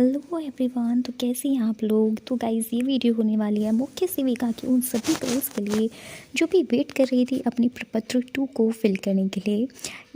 Hello everyone. तो कैसे हैं आप लोग। तो गाइज़ ये वीडियो होने वाली है मुख्य सेविका की उन सभी गर्ल्स के लिए जो भी वेट कर रही थी अपनी प्रपत्र 2 को फिल करने के लिए।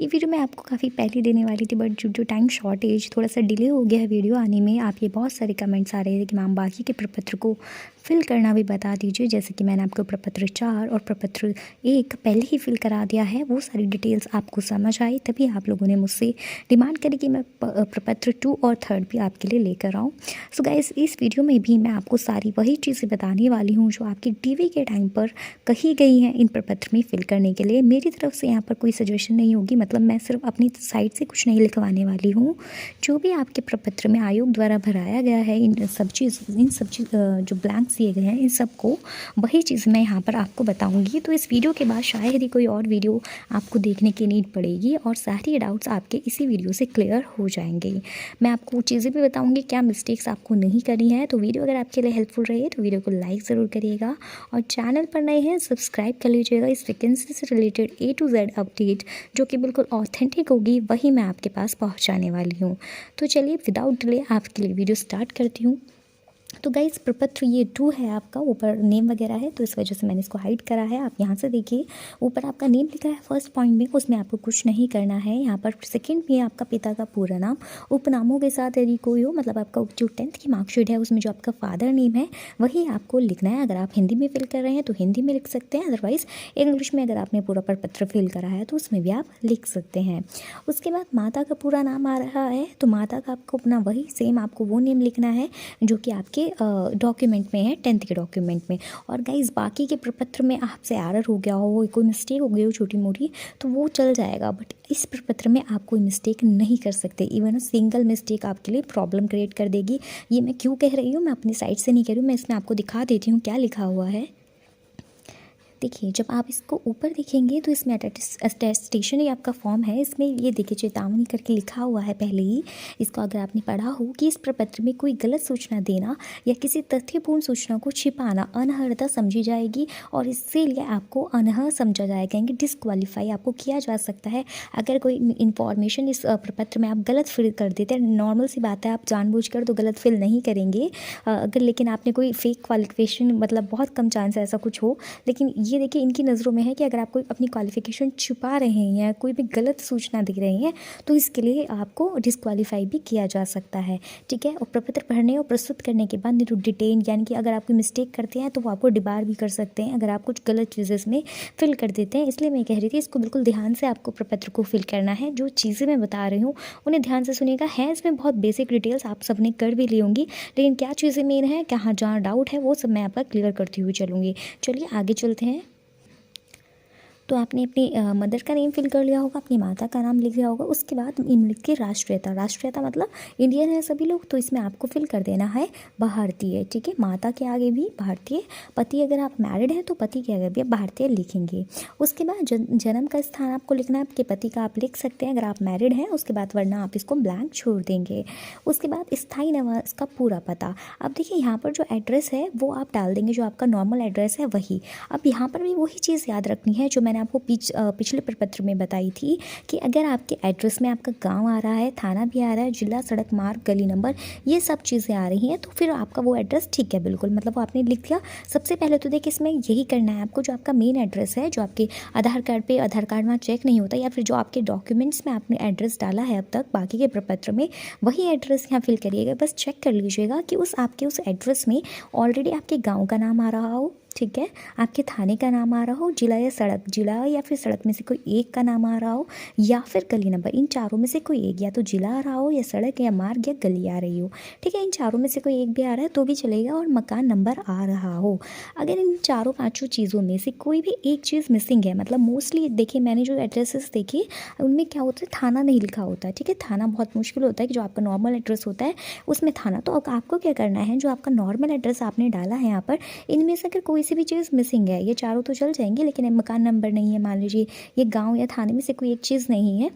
ये वीडियो मैं आपको काफ़ी पहले देने वाली थी, बट जो टाइम शॉर्टेज थोड़ा सा डिले हो गया है वीडियो आने में। आपके बहुत सारे कमेंट्स आ रहे थे कि मैम बाकी के प्रपत्र को फिल करना भी बता दीजिए, जैसे कि मैंने आपको प्रपत्र 4 और प्रपत्र 1 पहले ही फिल करा दिया है। वो सारी डिटेल्स आपको समझ आई, तभी आप लोगों ने मुझसे डिमांड करी कि मैं प्रपत्र 2 और 3 भी आपके लिए लेकर आऊँ। सो गाइस, इस वीडियो में भी मैं आपको सारी वही चीज़ें बताने वाली हूँ जो आपकी डीवी के टाइम पर कही गई हैं इन प्रपत्र में फिल करने के लिए। मेरी तरफ से यहाँ पर कोई सजेशन नहीं होगी, मतलब मैं सिर्फ अपनी साइड से कुछ नहीं लिखवाने वाली हूँ। जो भी आपके प्रपत्र में आयोग द्वारा भराया गया है, इन सब चीज़ जो ब्लैंक्स दिए गए हैं, इन सबको वही चीज़ मैं यहाँ पर आपको बताऊँगी। तो इस वीडियो के बाद शायद ही कोई और वीडियो आपको देखने की नीड पड़ेगी और सारी डाउट्स आपके इसी वीडियो से क्लियर हो जाएंगे। मैं आपको चीज़ें भी बताऊंगी क्या मिस्टेक्स आपको नहीं करनी है। तो वीडियो अगर आपके लिए हेल्पफुल रही है तो वीडियो को लाइक ज़रूर करिएगा और चैनल पर नए हैं सब्सक्राइब कर लीजिएगा। इस वैकेंसी से related A to Z update जो कि बिल्कुल ऑथेंटिक होगी वही मैं आपके पास पहुँचाने वाली हूँ। तो चलिए विदाउट डिले आपके लिए वीडियो स्टार्ट करती हूँ। तो गाइस, प्रपत्र ये 2 है आपका, ऊपर नेम वगैरह है तो इस वजह से मैंने इसको हाइड करा है। आप यहाँ से देखिए, ऊपर आपका नेम लिखा है फर्स्ट पॉइंट में, उसमें आपको कुछ नहीं करना है। यहाँ पर सेकंड में आपका पिता का पूरा नाम, उपनामों के साथ यदि कोई हो, मतलब आपका जो 10th की मार्कशीट है उसमें जो आपका फादर नेम है वही आपको लिखना है। अगर आप हिंदी में फिल कर रहे हैं तो हिंदी में लिख सकते हैं, अदरवाइज़ इंग्लिश में अगर आपने पूरा प्रपत्र फिल करा है तो उसमें भी आप लिख सकते हैं। उसके बाद माता का पूरा नाम आ रहा है, तो माता का आपको अपना वही सेम आपको वो नेम लिखना है जो कि आपके डॉक्यूमेंट में है, 10th के डॉक्यूमेंट में। और गाइज़, बाकी के प्रपत्र में आपसे एरर हो गया हो, कोई मिस्टेक हो गई हो छोटी मोटी, तो वो चल जाएगा, बट इस प्रपत्र में आप कोई मिस्टेक नहीं कर सकते। इवन सिंगल मिस्टेक आपके लिए प्रॉब्लम क्रिएट कर देगी। ये मैं क्यों कह रही हूँ, मैं अपनी साइड से नहीं कह रही हूँ, मैं इसमें आपको दिखा देती हूँ क्या लिखा हुआ है। देखिए, जब आप इसको ऊपर देखेंगे तो इसमें अटेस्टेशन ही आपका फॉर्म है। इसमें ये देखिए चेतावनी करके लिखा हुआ है पहले ही। इसको अगर आपने पढ़ा हो कि इस प्रपत्र में कोई गलत सूचना देना या किसी तथ्यपूर्ण सूचना को छिपाना अनर्हता समझी जाएगी और इसीलिए आपको अनर्ह समझा जाएगा, यानी डिस्क्वालीफाई आपको किया जा सकता है अगर कोई इन्फॉर्मेशन इस प्रपत्र में आप गलत फिल कर देते हैं। नॉर्मल सी बात है, आप जानबूझकर तो गलत फिल नहीं करेंगे अगर, लेकिन आपने कोई फेक क्वालिफिकेशन, मतलब बहुत कम चांस है ऐसा कुछ हो। लेकिन ये देखिए, इनकी नज़रों में है कि अगर आप कोई अपनी क्वालिफ़िकेशन छुपा रहे हैं या कोई भी गलत सूचना दे रहे हैं तो इसके लिए आपको डिस्क्वालीफाई भी किया जा सकता है, ठीक है। और प्रपत्र पढ़ने और प्रस्तुत करने के बाद डिटेन, यानी कि अगर आप कोई मिस्टेक करते हैं तो वो आपको डिबार भी कर सकते हैं अगर आप कुछ गलत चीज़ें इसमें फिल कर देते हैं। इसलिए मैं कह रही थी इसको बिल्कुल ध्यान से आपको प्रपत्र को फिल करना है। जो चीज़ें मैं बता रही हूँ उन्हें ध्यान से सुनिएगा। है इसमें बहुत बेसिक डिटेल्स, आप सबने कर भी ली होंगी, लेकिन क्या चीज़ें मेन है, कहाँ जहाँ डाउट है वो सब मैं आपका क्लियर करती हुई चलूँगी। चलिए आगे चलते हैं। तो आपने अपनी मदर का नेम फिल कर लिया होगा, अपनी माता का नाम लिख लिया होगा। उसके बाद इन लिख के राष्ट्रीयता, राष्ट्रीयता मतलब इंडियन है सभी लोग, तो इसमें आपको फिल कर देना है भारतीय, ठीक है। माता के आगे भी भारतीय, पति अगर आप मैरिड हैं तो पति के आगे भी आप भारतीय लिखेंगे। उसके बाद जन्म का स्थान आपको लिखना है, आपके पति का आप लिख सकते हैं अगर आप मैरिड हैं, उसके बाद वरना आप इसको ब्लैंक छोड़ देंगे। उसके बाद स्थायी निवास का पूरा पता। अब देखिए, यहाँ पर जो एड्रेस है वो आप डाल देंगे, जो आपका नॉर्मल एड्रेस है वही। अब यहाँ पर भी वही चीज़ याद रखनी है जो मैंने आपको पिछले प्रपत्र में बताई थी कि अगर आपके एड्रेस में आपका गांव आ रहा है, थाना भी आ रहा है, जिला, सड़क मार्ग, गली नंबर, ये सब चीज़ें आ रही हैं, तो फिर आपका वो एड्रेस ठीक है बिल्कुल, मतलब वो आपने लिख दिया। सबसे पहले तो देखिए, इसमें यही करना है आपको, जो आपका मेन एड्रेस है, जो आपके आधार कार्ड पे, आधार कार्ड में चेक नहीं होता, या फिर जो आपके डॉक्यूमेंट्स में आपने एड्रेस डाला है अब तक बाकी के प्रपत्र में, वही एड्रेस यहाँ फिल करिएगा। बस चेक कर लीजिएगा कि आपके उस एड्रेस में ऑलरेडी आपके गाँव का नाम आ रहा हो, ठीक है, आपके थाने का नाम आ रहा हो, जिला या सड़क, जिला या फिर सड़क में से कोई एक का नाम आ रहा हो, या फिर गली नंबर, इन चारों में से कोई एक, या तो जिला आ रहा हो या सड़क या मार्ग या गली आ रही हो, ठीक है। इन चारों में से कोई एक भी आ रहा है तो भी चलेगा, और मकान नंबर आ रहा हो। अगर इन चारों पाँचों चीज़ों में से कोई भी एक चीज़ मिसिंग है, मतलब मोस्टली देखिए मैंने जो एड्रेसेस देखे उनमें क्या होता है, थाना नहीं लिखा होता है, ठीक है। थाना बहुत मुश्किल होता है कि जो आपका नॉर्मल एड्रेस होता है उसमें थाना। तो अब आपको क्या करना है, जो आपका नॉर्मल एड्रेस आपने डाला है यहाँ पर, इनमें से अगर कोई सी भी चीज़ मिसिंग है, ये चारों तो चल जाएंगे, लेकिन मकान नंबर नहीं है मान लीजिए, ये गांव या थाने में से कोई एक चीज़ नहीं है,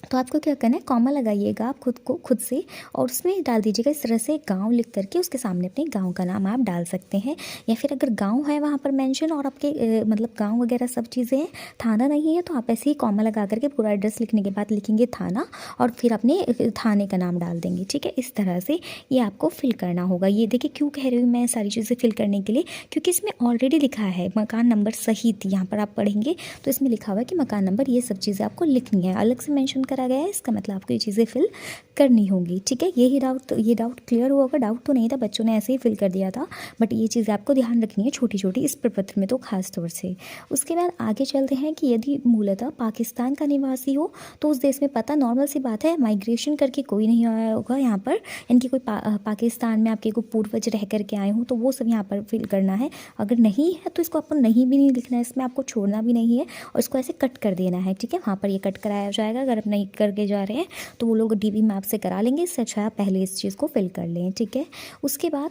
तो आपको क्या करना है, कॉमा लगाइएगा आप खुद से और उसमें डाल दीजिएगा इस तरह से गांव लिख करके, उसके सामने अपने गांव का नाम आप डाल सकते हैं। या फिर अगर गांव है वहाँ पर मेंशन और आपके मतलब गांव वगैरह सब चीज़ें हैं, थाना नहीं है, तो आप ऐसे ही कॉमा लगा करके पूरा एड्रेस लिखने के बाद लिखेंगे थाना और फिर अपने थाने का नाम डाल देंगे। ठीक है, इस तरह से ये आपको फिल करना होगा। ये देखिए क्यों कह रही हूँ मैं सारी चीज़ें फिल करने के लिए, क्योंकि इसमें ऑलरेडी लिखा है मकान नंबर सहित। यहाँ पर आप पढ़ेंगे तो इसमें लिखा हुआ है कि मकान नंबर, ये सब चीज़ें आपको लिखनी है, अलग से मेंशन करा गया है, इसका मतलब आपको ये चीज़ें फिल करनी होंगी। ठीक है, ये डाउट क्लियर हुआ होगा। डाउट तो नहीं था, बच्चों ने ऐसे ही फिल कर दिया था, बट ये चीज़ें आपको ध्यान रखनी है छोटी छोटी इस प्रपत्र में तो खास तौर से। उसके बाद आगे चलते हैं कि यदि मूलतः पाकिस्तान का निवासी हो तो उस देश में पता, नॉर्मल सी बात है, माइग्रेशन करके कोई नहीं आया होगा यहाँ पर, यानी कि कोई पाकिस्तान में आपके कोई पूर्वज रह करके आए हों तो वो सब यहाँ पर फिल करना है। अगर नहीं है तो इसको आपको नहीं भी नहीं लिखना है, इसमें आपको छोड़ना भी नहीं है और इसको ऐसे कट कर देना है। ठीक है, वहाँ पर ये कट कराया जाएगा। अगर आप नहीं करके जा रहे हैं तो वो लोग डीबी मैप से करा लेंगे, इससे अच्छा आप पहले इस चीज़ को फिल कर लें। ठीक है, उसके बाद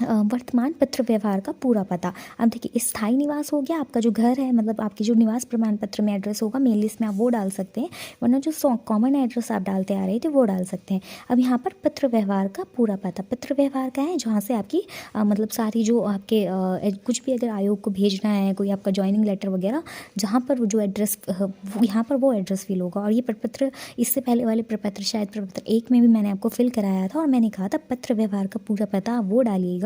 वर्तमान पत्र व्यवहार का पूरा पता। अब देखिए स्थायी निवास हो गया, आपका जो घर है, मतलब आपकी जो निवास प्रमाण पत्र में एड्रेस होगा मेन लिस्ट में आप वो डाल सकते हैं, वरना जो कॉमन एड्रेस आप डालते आ रहे थे वो डाल सकते हैं। अब यहाँ पर पत्र व्यवहार का पूरा पता, पत्र व्यवहार का है जहाँ से आपकी मतलब सारी जो आपके कुछ भी अगर आयोग को भेजना है, कोई आपका ज्वाइनिंग लेटर वगैरह, जहाँ पर वो जो एड्रेस यहाँ पर वो एड्रेस फिल होगा। और ये प्रपत्र, इससे पहले वाले प्रपत्र शायद प्रपत्र 1 में भी मैंने आपको फिल कराया था और मैंने कहा था पत्र व्यवहार का पूरा पता वो डालिएगा।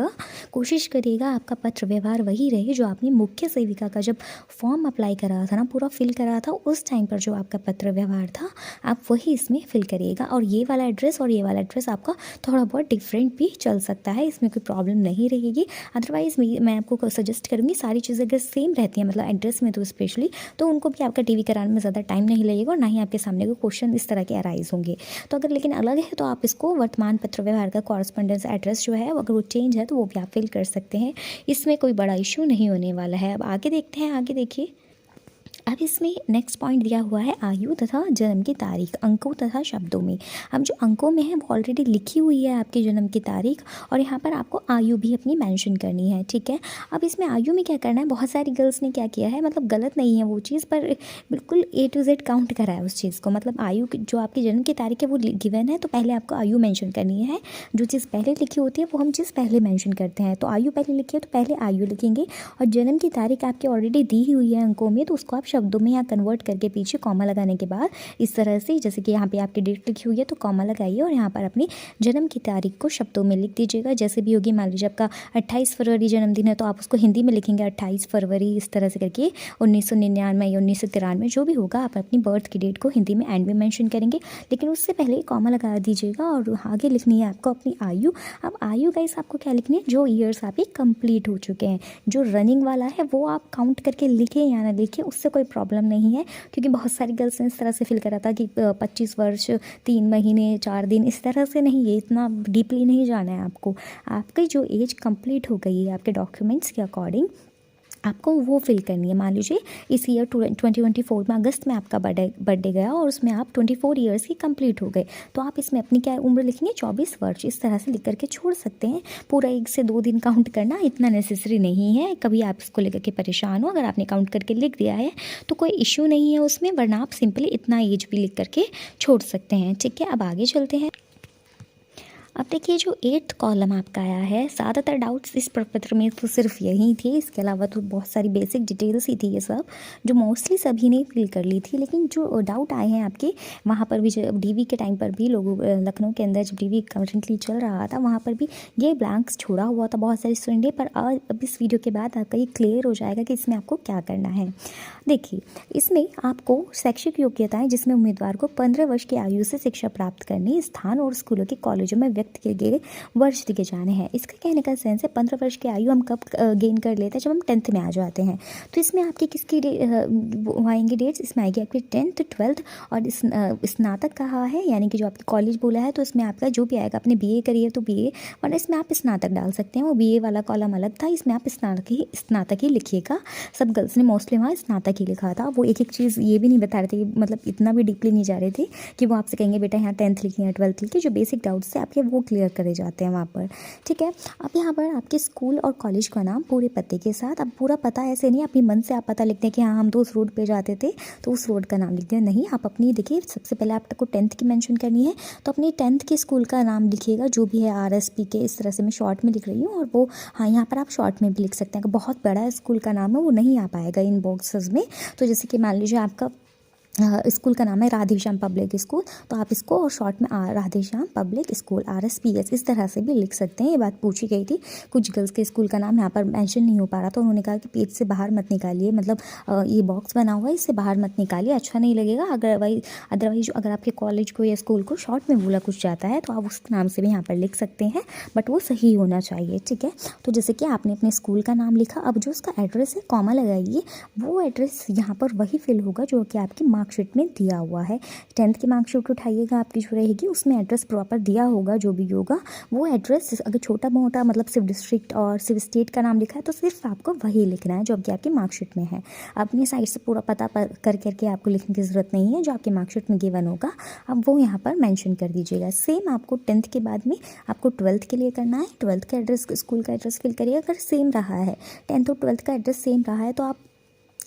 कोशिश करिएगा आपका पत्र व्यवहार वही रहे जो आपने मुख्य सेविका का जब फॉर्म अप्लाई करा था ना, पूरा फिल करा था, उस टाइम पर जो आपका पत्र व्यवहार था आप वही इसमें फिल करिएगा। और ये वाला एड्रेस और ये वाला एड्रेस आपका थोड़ा बहुत डिफरेंट भी चल सकता है, इसमें कोई प्रॉब्लम नहीं रहेगी। अदरवाइज़ मैं आपको सजेस्ट करूँगी सारी चीज़ें अगर सेम रहती हैं, मतलब एड्रेस में तो स्पेशली, तो उनको भी आपका टीवी कराने में ज़्यादा टाइम नहीं लगेगा और ना ही आपके सामने कोई क्वेश्चन इस तरह के अराइज होंगे। तो अगर लेकिन अलग है तो आप इसको वर्तमान पत्र व्यवहार का कॉरस्पॉन्डेंस एड्रेस जो है अगर वो चेंज है तो वो भी आप फिल कर सकते हैं, इसमें कोई बड़ा इशू नहीं होने वाला है। अब आगे देखते हैं, आगे देखिए। अब इसमें नेक्स्ट पॉइंट दिया हुआ है आयु तथा जन्म की तारीख, अंकों तथा शब्दों में। अब जो अंकों में है वो ऑलरेडी लिखी हुई है आपके जन्म की तारीख, और यहाँ पर आपको आयु भी अपनी मेंशन करनी है। ठीक है, अब इसमें आयु में क्या करना है, बहुत सारी गर्ल्स ने क्या किया है, मतलब गलत नहीं है वो चीज़, पर बिल्कुल A to Z काउंट करा है उस चीज़ को। मतलब आयु जो आपकी जन्म की तारीख है वो गिवन है तो पहले आपको आयु मेंशन करनी है। जो चीज़ पहले लिखी होती है वो हम चीज़ पहले मेंशन करते हैं, तो आयु पहले लिखी है तो पहले आयु लिखेंगे, और जन्म की तारीख आपकी ऑलरेडी दी हुई है अंकों में तो उसको आप शब्दों में यहाँ कन्वर्ट करके पीछे कॉमा लगाने के बाद इस तरह से, जैसे कि यहाँ पे आपकी डेट लिखी हुई है तो कॉमा लगाइए और यहाँ पर अपनी जन्म की तारीख को शब्दों में लिख दीजिएगा जैसे भी होगी। मान लीजिए आपका 28 फरवरी जन्मदिन है तो आप उसको हिंदी में लिखेंगे 28 फरवरी, इस तरह से करके 1999 या 1993 जो भी होगा आप अपनी बर्थ की डेट को हिंदी में एंड में मेंशन करेंगे, लेकिन उससे पहले कॉमा लगा दीजिएगा और आगे लिखनी है आपको अपनी आयु। अब आयु गाइस आपको क्या लिखनी है, जो ईयर्स आपके कंप्लीट हो चुके हैं, जो रनिंग वाला है वो आप काउंट करके लिखें या ना लिखें उससे कोई प्रॉब्लम नहीं है, क्योंकि बहुत सारी गर्ल्स ने इस तरह से फिल करा था कि 25 वर्ष 3 महीने 4 दिन, इस तरह से नहीं, ये इतना डीपली नहीं जाना है आपको। आपकी जो एज कंप्लीट हो गई है आपके डॉक्यूमेंट्स के अकॉर्डिंग आपको वो फिल करनी है। मान लीजिए इस ईयर 2024 में अगस्त में आपका बर्थडे गया और उसमें आप 24 ईयर्स की कंप्लीट हो गए, तो आप इसमें अपनी क्या उम्र लिखेंगे, 24 वर्ष, इस तरह से लिख करके छोड़ सकते हैं। पूरा 1 से 2 दिन काउंट करना इतना नेसेसरी नहीं है, कभी आप इसको लेकर के परेशान हो, अगर आपने काउंट करके लिख दिया है तो कोई इशू नहीं है उसमें, वरना आप सिंपली इतना एज भी लिख करके छोड़ सकते हैं। ठीक है, अब आगे चलते हैं। अब देखिए जो 8th कॉलम आपका आया है, ज़्यादातर डाउट्स इस प्रपत्र में तो सिर्फ यही थे, इसके अलावा तो बहुत सारी बेसिक डिटेल्स ही थी ये सब जो मोस्टली सभी ने फिल कर ली थी। लेकिन जो डाउट आए हैं आपके वहाँ पर भी, जब डीवी के टाइम पर भी लोगों लखनऊ के अंदर जब डीवी करंटली चल रहा था वहाँ पर भी ये ब्लैंक्स छोड़ा हुआ था बहुत सारे स्टूडेंट ने, पर अब इस वीडियो के बाद आपका ये क्लियर हो जाएगा कि इसमें आपको क्या करना है। देखिए इसमें आपको शैक्षिक योग्यताएँ जिसमें उम्मीदवार को 15 वर्ष की आयु से शिक्षा प्राप्त करनी, स्थान और स्कूलों के कॉलेजों में व्यक्त किए गए वर्ष दिए जाने हैं। इसका कहने का सेंस है 15 वर्ष की आयु हम कब गेन कर लेते हैं, जब हम 10th में आ जाते हैं। तो इसमें आपकी किसकी आएंगी डेट्स, इसमें आएगी आपकी 10th 12th और स्नातक कहा है, यानी कि जो आपकी कॉलेज बोला है तो इसमें आपका जो भी आएगा, आपने BA करी है तो BA, वरना इसमें आप स्नातक डाल सकते हैं, वो BA वाला कॉलम अलग था, इसमें आप स्नातक ही लिखिएगा। सब गर्ल्स ने मोस्टली वहाँ स्नातक ही लिखा था। वो एक एक चीज़ ये भी नहीं बता रहे थे, मतलब इतना भी डीपली नहीं जा रहे थे कि वो आपसे कहेंगे बेटा यहाँ 10th लिखिए या 12th लिखिए। जो बेसिक डाउट्स थे आपके वो क्लियर करे जाते हैं वहाँ पर। ठीक है, अब यहाँ पर आपके स्कूल और कॉलेज का नाम पूरे पते के साथ, अब पूरा पता ऐसे नहीं अपनी मन से आप पता लिखते हैं कि हाँ हम तो उस रोड पे जाते थे तो उस रोड का नाम लिखते हैं, नहीं, आप अपनी देखिए सबसे पहले आपको 10th की मेंशन करनी है, तो अपनी 10th के स्कूल का नाम लिखिएगा जो भी है, RSP के, इस तरह से मैं शॉर्ट में लिख रही हूँ। और वो हाँ यहाँ पर आप शॉर्ट में भी लिख सकते हैं, अगर बहुत बड़ा स्कूल का नाम है वो नहीं आ पाएगा इन बॉक्सेस में। तो जैसे कि मान लीजिए आपका स्कूल का नाम है राधेश्याम पब्लिक स्कूल, तो आप इसको और शॉर्ट में राधेश्याम पब्लिक स्कूल RSPS इस तरह से भी लिख सकते हैं। ये बात पूछी गई थी, कुछ गर्ल्स के स्कूल का नाम यहाँ पर मेंशन नहीं हो पा रहा, तो उन्होंने कहा कि पेज से बाहर मत निकालिए, मतलब ये बॉक्स बना हुआ है इससे बाहर मत निकालिए, अच्छा नहीं लगेगा। अदरवाइज अगर आपके कॉलेज को या स्कूल को शॉर्ट में बोला कुछ जाता है तो आप उस नाम से भी यहाँ पर लिख सकते हैं, बट वो सही होना चाहिए। ठीक है, तो जैसे कि आपने अपने स्कूल का नाम लिखा, अब जो उसका एड्रेस है कॉमा लगाइए, वो एड्रेस यहाँ पर वही फिल होगा जो कि आपकी मार्कशीट में दिया हुआ है। 10th की मार्कशीट उठाइएगा, आपकी जो रहेगी उसमें एड्रेस प्रॉपर दिया होगा, जो भी होगा वो एड्रेस, अगर छोटा मोटा मतलब सिर्फ डिस्ट्रिक्ट और सिर्फ स्टेट का नाम लिखा है तो सिर्फ आपको वही लिखना है जो कि आपकी मार्कशीट में है। अपनी साइड से पूरा पता कर करके आपको लिखने की ज़रूरत नहीं है, जो आपकी मार्कशीट में गिवन होगा अब वो यहाँ पर मेंशन कर दीजिएगा। सेम आपको 10th के बाद में आपको 12th के लिए करना है, 12th का एड्रेस, स्कूल का एड्रेस फिल करिएगा। अगर सेम रहा है 10th और 12th का एड्रेस सेम रहा है तो आप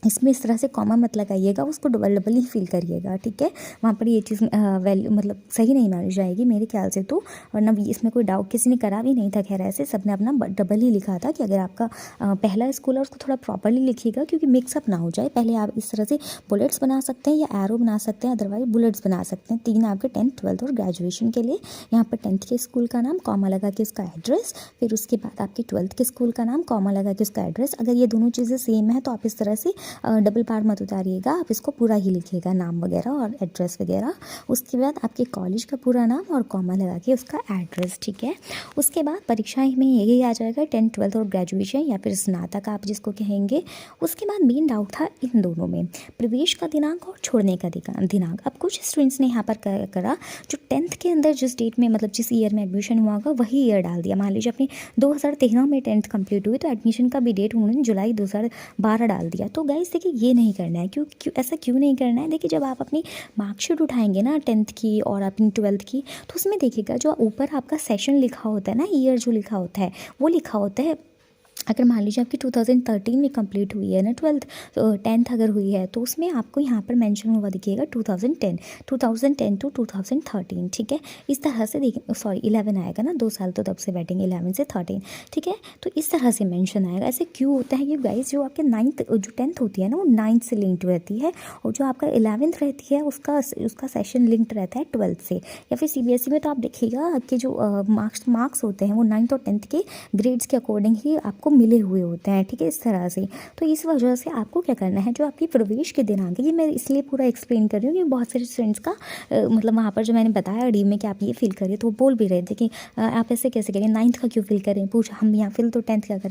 इसमें इस तरह से कॉमा मत लगाइएगा, उसको डबल डबल ही फिल करिएगा। ठीक है, वहाँ पर ये चीज़ वैल्यू मतलब सही नहीं मानी जाएगी मेरे ख्याल से तो, वरना इसमें कोई डाउट किसी ने करा भी नहीं था। खैर ऐसे सबने अपना डबल ही लिखा था कि अगर आपका पहला स्कूल है उसको थोड़ा प्रॉपरली लिखिएगा, क्योंकि मिक्सअप ना हो जाए। पहले आप इस तरह से बुलेट्स बना सकते हैं या एरो बना सकते हैं, अदरवाइज बुलेट्स बना सकते हैं। 3 आपके 10th 12th और ग्रेजुएशन के लिए। यहाँ पर 10th के स्कूल का नाम कॉमा लगा के उसका एड्रेस, फिर उसके बाद आपके 12th के स्कूल का नाम कॉमा लगा के उसका एड्रेस। अगर ये दोनों चीज़ें सेम है तो आप इस तरह से डबल बार मत उतारिएगा, आप इसको पूरा ही लिखिएगा, नाम वगैरह और एड्रेस वगैरह। उसके बाद आपके कॉलेज का पूरा नाम और कॉमा लगा के उसका एड्रेस। ठीक है, उसके बाद परीक्षा में यही आ जाएगा 10th 12th और ग्रेजुएशन या फिर स्नातक आप जिसको कहेंगे। उसके बाद मेन डाउट था इन दोनों में प्रवेश का दिनांक और छोड़ने का दिनांक। अब कुछ स्टूडेंट्स ने यहाँ पर करा जो 10th के अंदर जिस डेट में मतलब जिस ईयर में एडमिशन हुआ होगा वही ईयर डाल दिया। मान लीजिए अपनी 2013 में 10th कंप्लीट हुई तो एडमिशन का भी डेट उन्होंने जुलाई 2012 डाल दिया। तो गाइस देखिए ये नहीं करना है, क्यों ऐसा क्यों नहीं करना है। देखिए जब आप अपनी मार्कशीट उठाएंगे ना 10th की और अपनी 12th की, तो उसमें देखिएगा जो ऊपर आपका सेशन लिखा होता है ना, ईयर जो लिखा होता है वो लिखा होता है। अगर मान लीजिए आपकी 2013 में कंप्लीट हुई है ना 12th, तो 10th अगर हुई है तो उसमें आपको यहाँ पर मेंशन हुआ दिखेगा 2010 टू 2013। ठीक है, इस तरह से देखिए, सॉरी 11 आएगा ना, 2 साल तो तब से बैठेंगे 11 से 13। ठीक है, तो इस तरह से मेंशन आएगा। ऐसे क्यों होता है कि गाइस जो आपके 9th जो 10th होती है ना वो 9th से लिंक्ड रहती है, और जो आपका 11th रहती है उसका सेशन लिंक्ड रहता है 12th से। या फिर CBSE में तो आप देखिएगा कि जो मार्क्स होते हैं वो 9th और 10th के ग्रेड्स के अकॉर्डिंग ही आपको मिले हुए होते हैं। ठीक है, इस तरह से। तो इस वजह से आपको क्या करना है, जो आपकी प्रवेश के दिनांक है, ये मैं इसलिए पूरा एक्सप्लेन कर रही हूँ कि बहुत सारे स्टूडेंट्स का मतलब वहाँ पर जो मैंने बताया डी में कि आप ये फिल करिए तो वो बोल भी रहे थे कि आप ऐसे कैसे करें, 9th का क्यों फिल करें, पूछा हम यहाँ फिल तो 10th का कर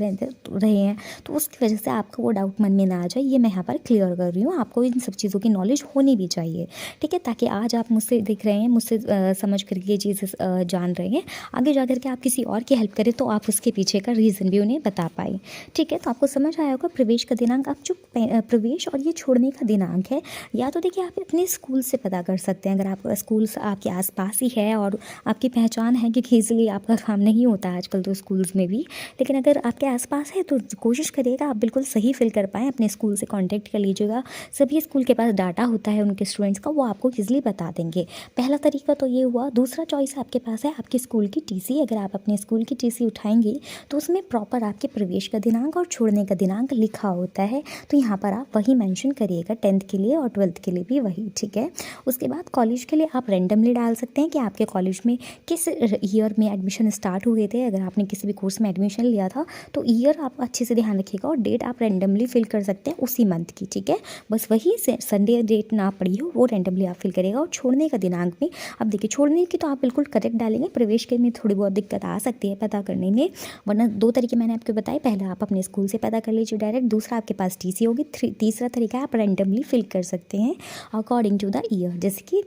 रहे हैं। तो उसकी वजह से आपको वो डाउट मन में ना आ जाए, ये मैं यहाँ पर क्लियर कर रही हूँ। आपको इन सब चीज़ों की नॉलेज होनी भी चाहिए। ठीक है, ताकि आज आप मुझसे देख रहे हैं, मुझसे समझ करके ये चीज़ें जान रहे हैं, आगे जा करके आप किसी और की हेल्प करें तो आप उसके पीछे का रीज़न भी उन्हें बता पाए। ठीक है, तो आपको समझ आया होगा प्रवेश का दिनांक। आप जो प्रवेश और ये छोड़ने का दिनांक है, या तो देखिए आप अपने स्कूल से पता कर सकते हैं, अगर आपका स्कूल आपके आसपास ही है और आपकी पहचान है, क्योंकि ईजिली आपका काम नहीं होता है आजकल तो स्कूल्स में भी, लेकिन अगर आपके आसपास है तो कोशिश करिएगा आप बिल्कुल सही फिल कर पाएँ। अपने स्कूल से कॉन्टैक्ट कर लीजिएगा, सभी स्कूल के पास डाटा होता है उनके स्टूडेंट्स का, वो आपको ईजिली बता देंगे। पहला तरीका तो ये हुआ। दूसरा चॉइस आपके पास है आपके स्कूल की TC। अगर आप अपने स्कूल की TC उठाएंगे तो उसमें प्रॉपर आपके प्रवेश का दिनांक और छोड़ने का दिनांक लिखा होता है, तो यहाँ पर आप वही मेंशन करिएगा 10th के लिए और 12th के लिए भी वही। ठीक है, उसके बाद कॉलेज के लिए आप रैंडमली डाल सकते हैं कि आपके कॉलेज में किस ईयर में एडमिशन स्टार्ट हुए थे। अगर आपने किसी भी कोर्स में एडमिशन लिया था तो ईयर आप अच्छे से ध्यान रखिएगा, और डेट आप रैंडमली फिल कर सकते हैं उसी मंथ की। ठीक है, बस वही संडे डेट ना पड़ी हो वो रैंडमली आप फिल करिएगा। और छोड़ने का दिनांक में अब देखिए, छोड़ने की तो आप बिल्कुल करेक्ट डालेंगे, प्रवेश के में थोड़ी बहुत दिक्कत आ सकती है पता करने में, वरना 2 तरीके मैंने आपको बताए। पहला आप अपने स्कूल से पता कर लीजिए डायरेक्ट, दूसरा आपके पास TC होगी, तीसरा तरीका आप रैंडमली फिल कर सकते हैं अकॉर्डिंग टू द ईयर। जैसे कि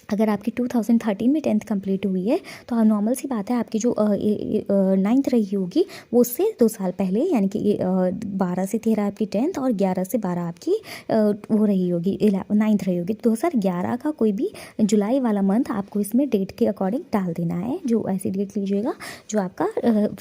अगर आपकी 2013 में 10th कंप्लीट हुई है तो नॉर्मल सी बात है, आपकी जो 9th रही होगी वो उससे 2 साल पहले, यानी कि 12 से 13 आपकी 10th और 11 से 12 आपकी वो रही होगी 9th रही होगी। 2011 का कोई भी जुलाई वाला मंथ आपको इसमें डेट के अकॉर्डिंग डाल देना है। जो ऐसी डेट लीजिएगा जो आपका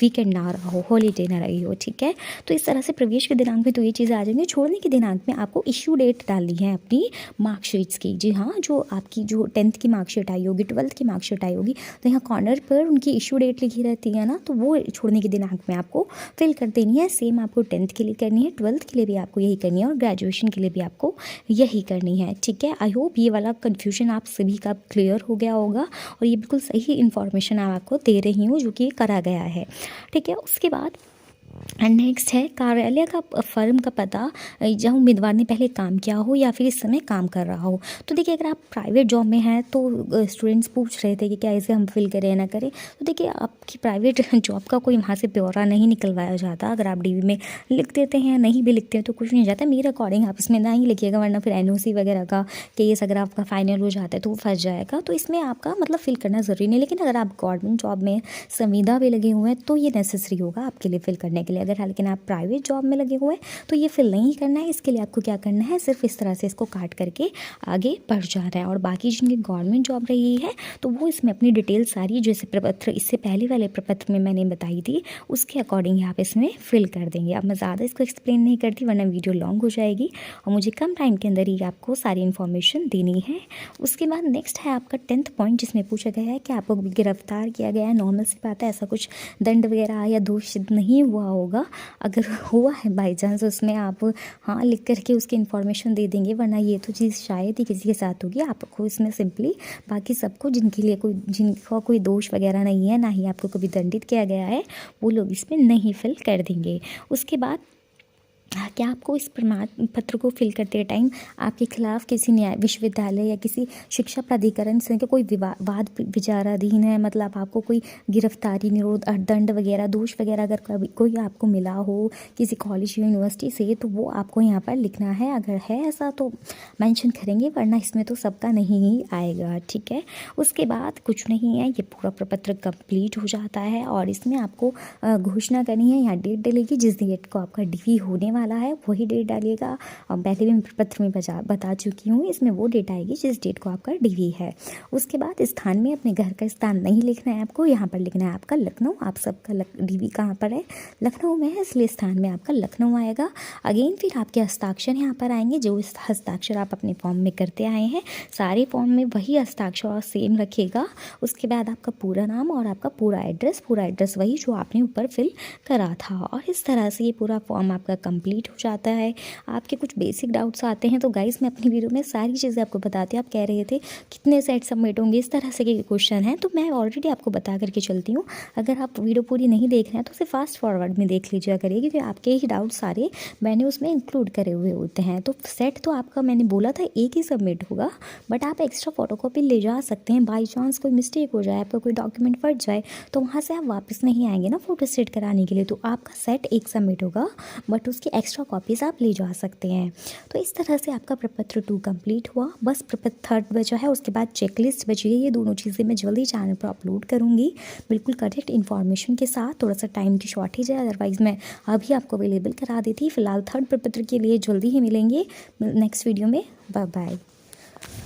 वीकेंड ना रहा हो, हॉलीडे ना रही हो, ठीक है। तो इस तरह से प्रवेश के दिनांक में तो ये चीज़ें आ जाएंगी। छोड़ने के दिनांक में आपको इशू डेट डालनी है अपनी मार्कशीट्स की। जी हाँ, जो आपकी जो 10th की मार्कशीट आई होगी, 12th की मार्कशीट आई होगी, तो यहाँ कॉर्नर पर उनकी इशू डेट लिखी रहती है ना, तो वो छोड़ने के दिनांक में आपको फिल कर देनी है। सेम आपको 10th के लिए करनी है, 12th के लिए भी आपको यही करनी है और ग्रेजुएशन के लिए भी आपको यही करनी है, ठीक है। आई होप ये वाला कन्फ्यूजन आप सभी का क्लियर हो गया होगा और ये बिल्कुल सही इन्फॉर्मेशन आपको दे रही हूँ जो कि करा गया है, ठीक है। उसके बाद नेक्स्ट है कार्यालय का फर्म का पता जहाँ उम्मीदवार ने पहले काम किया हो या फिर इस समय काम कर रहा हो। तो देखिए, अगर आप प्राइवेट जॉब में हैं तो स्टूडेंट्स पूछ रहे थे कि क्या इसे हम फिल करें या ना करें। तो देखिए, आपकी प्राइवेट जॉब का कोई वहाँ से ब्यौरा नहीं निकलवाया जाता। अगर आप डीवी में लिख देते हैं, नहीं भी लिखते हैं तो कुछ नहीं हो जाता। मेरे अकॉर्डिंग आप इसमें ना ही लिखिएगा, वरना फिर एनओसी वगैरह का केस अगर आपका फाइनल हो जाता है तो वो फंस जाएगा। तो इसमें आपका मतलब फिल करना ज़रूरी नहीं। लेकिन अगर आप गवर्नमेंट जॉब में संविदा भी लगे हुए हैं तो ये नेसेसरी होगा आपके लिए फिल करने के लिए। अगर लेकिन आप प्राइवेट जॉब में लगे हुए हैं तो ये फिल नहीं करना है। इसके लिए आपको क्या करना है, सिर्फ इस तरह से इसको काट करके आगे बढ़ जाना है। और बाकी जिनकी गवर्नमेंट जॉब रही है तो वो इसमें अपनी डिटेल सारी, जैसे प्रपत्र इससे पहले वाले प्रपत्र में मैंने बताई थी, उसके अकॉर्डिंग आप इसमें फिल कर देंगे। अब मैं ज़्यादा इसको एक्सप्लेन नहीं करती वरना वीडियो लॉन्ग हो जाएगी और मुझे कम टाइम के अंदर ही आपको सारी इन्फॉर्मेशन देनी है। उसके बाद नेक्स्ट है आपका 10th पॉइंट, जिसमें पूछा गया है कि आपको गिरफ्तार किया गया है। नॉर्मल सी बात है, ऐसा कुछ दंड वगैरह या दोष नहीं हुआ होगा। अगर हुआ है बाई चांस, उसमें आप हाँ लिख करके उसकी इन्फॉर्मेशन दे देंगे, वरना ये तो चीज़ शायद ही किसी के साथ होगी। आपको इसमें सिंपली बाकी सबको जिनके लिए जिनका कोई दोष वगैरह नहीं है, ना ही आपको कभी दंडित किया गया है, वो लोग इसमें नहीं फिल कर देंगे। उसके बाद क्या आपको इस प्रमाण पत्र को फिल करते टाइम आपके खिलाफ किसी न्याय विश्वविद्यालय या किसी शिक्षा प्राधिकरण से कोई वाद विचाराधीन है, मतलब आपको कोई गिरफ्तारी, निरोध, दंड वगैरह, दोष वगैरह अगर कोई आपको मिला हो किसी कॉलेज या यूनिवर्सिटी से, तो वो आपको यहाँ पर लिखना है। अगर है ऐसा तो मेंशन करेंगे, वरना इसमें तो सबका नहीं ही आएगा, ठीक है। उसके बाद कुछ नहीं है, ये पूरा प्रपत्र कंप्लीट हो जाता है और इसमें आपको घोषणा करनी है, यहाँ डेट डलेगी जिस डेट को आपका डीवी होने वाला है वही डेट डालिएगा। पहले भी मैं पत्र में बता चुकी हूँ, इसमें वो डेट आएगी जिस डेट को आपका डीवी है। उसके बाद स्थान में अपने घर का स्थान नहीं लिखना है आपको, यहाँ पर लिखना है आपका लखनऊ। आप सबका डीवी कहाँ पर है, लखनऊ में है, इसलिए स्थान में आपका लखनऊ आएगा। अगेन फिर आपके हस्ताक्षर यहाँ पर आएंगे, जो हस्ताक्षर आप अपने फॉर्म में करते आए हैं सारे फॉर्म में वही हस्ताक्षर और सेम रखिएगा। उसके बाद आपका पूरा नाम और आपका पूरा एड्रेस वही जो आपने ऊपर फिल करा था। और इस तरह से ये पूरा फॉर्म आपका कंप्लीट हो जाता है। आपके कुछ बेसिक डाउट्स आते हैं तो गाइस मैं अपनी वीडियो में सारी चीज़ें आपको बताती हूँ। आप कह रहे थे कितने सेट सबमिट होंगे, इस तरह से के क्वेश्चन हैं, तो मैं ऑलरेडी आपको बता करके चलती हूँ। अगर आप वीडियो पूरी नहीं देख रहे हैं तो उसे फास्ट फॉरवर्ड में देख लीजिए करिए, क्योंकि आपके ही डाउट सारे मैंने उसमें इंक्लूड करे हुए होते हैं। तो सेट तो आपका मैंने बोला था एक ही सबमिट होगा, बट आप एक्स्ट्रा फोटोकॉपी ले जा सकते हैं। बाई चांस कोई मिस्टेक हो जाए, आपका कोई डॉक्यूमेंट फट जाए तो वहाँ से आप वापस नहीं आएंगे ना फोटो सेट कराने के लिए, तो आपका सेट एक सबमिट होगा बट उसकी एक्स्ट्रा कॉपीज़ आप ले जा सकते हैं। तो इस तरह से आपका प्रपत्र 2 कंप्लीट हुआ। बस प्रपत्र 3 बचा है, उसके बाद चेकलिस्ट बची है। ये दोनों चीज़ें मैं जल्दी चैनल पर अपलोड करूँगी बिल्कुल करेक्ट इन्फॉर्मेशन के साथ। थोड़ा सा टाइम की शॉर्टेज है, अदरवाइज़ मैं अभी आपको अवेलेबल करा देती। फिलहाल 3rd प्रपत्र के लिए जल्दी ही मिलेंगे नेक्स्ट वीडियो में। Bye bye.